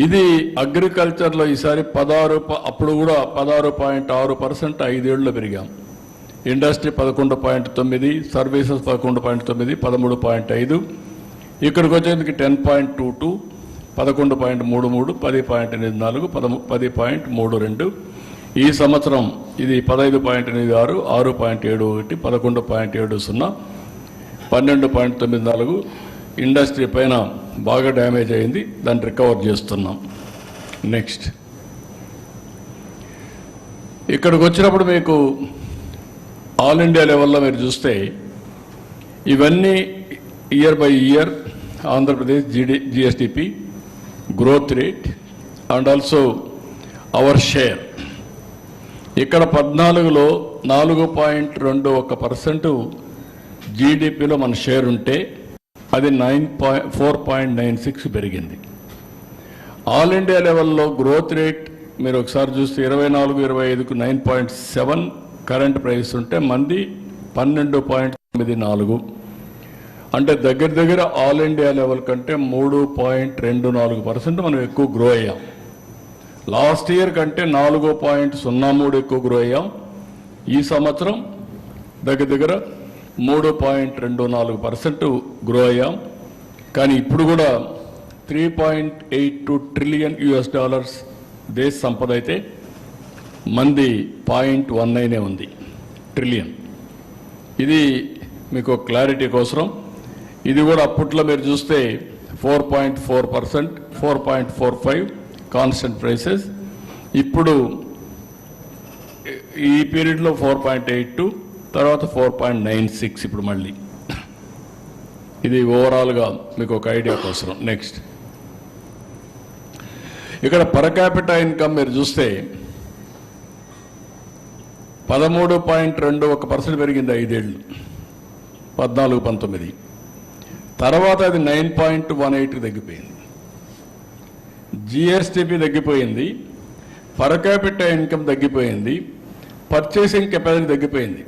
ఇది అగ్రికల్చర్లో ఈసారి 16, అప్పుడు కూడా 16.6% 5 ఏళ్లలో పెరిగాం. ఇండస్ట్రీ 11.9, సర్వీసెస్ 11.9, 13.5, ఇక్కడికి వచ్చేందుకు 10.22, 11.33, 10.84, 10.32. ఈ సంవత్సరం ఇది 15.86, 6.71, 11.70, 12.94. ఇండస్ట్రీ పైన బాగా డ్యామేజ్ అయింది, దాన్ని రికవర్ చేస్తున్నాం. నెక్స్ట్ ఇక్కడికి వచ్చినప్పుడు మీకు ఆల్ ఇండియా లెవెల్లో మీరు చూస్తే ఇవన్నీ year by year Andhra Pradesh GSDP growth rate and also our share. ఇక్కడ 14లో 4.21% జీడిపిలో మన షేర్ ఉంటే అది 4.96 పెరిగింది. ఆల్ ఇండియా లెవెల్లో గ్రోత్ రేట్ మీరు ఒకసారి చూస్తే 24-25కు 9.7 కరెంట్ ప్రైస్ ఉంటే మంది 12.94, అంటే దగ్గర ఆల్ ఇండియా లెవెల్ కంటే 3.24% మనం ఎక్కువ గ్రో అయ్యాం. లాస్ట్ ఇయర్ కంటే 4.03 ఎక్కువ గ్రో అయ్యాం. ఈ సంవత్సరం దగ్గర 3.24% గ్రో అయ్యాం. కానీ ఇప్పుడు కూడా $3.82 ట్రిలియన్ దేశ సంపద అయితే మంది 0.19 ఉంది ట్రిలియన్. ఇది మీకు క్లారిటీ కోసం. ఇది కూడా అప్పట్లో మీరు చూస్తే 4.4%, 4.45 కాన్స్టెంట్ ప్రైసెస్. ఇప్పుడు ఈ పీరియడ్లో 4.82, తర్వాత 4.96 ఇప్పుడు మళ్ళీ. ఇది ఓవరాల్గా మీకు ఒక ఐడియా కోసం. నెక్స్ట్ ఇక్కడ పర్ క్యాపిటల్ ఇన్కమ్ మీరు చూస్తే 13.21% పెరిగింది 5 ఏళ్ళు, 14-19. తర్వాత అది 9.18కి తగ్గిపోయింది. జిఎస్టిపి తగ్గిపోయింది, పర్ క్యాపిటల్ ఇన్కమ్ తగ్గిపోయింది, పర్చేసింగ్ కెపాసిటీ తగ్గిపోయింది.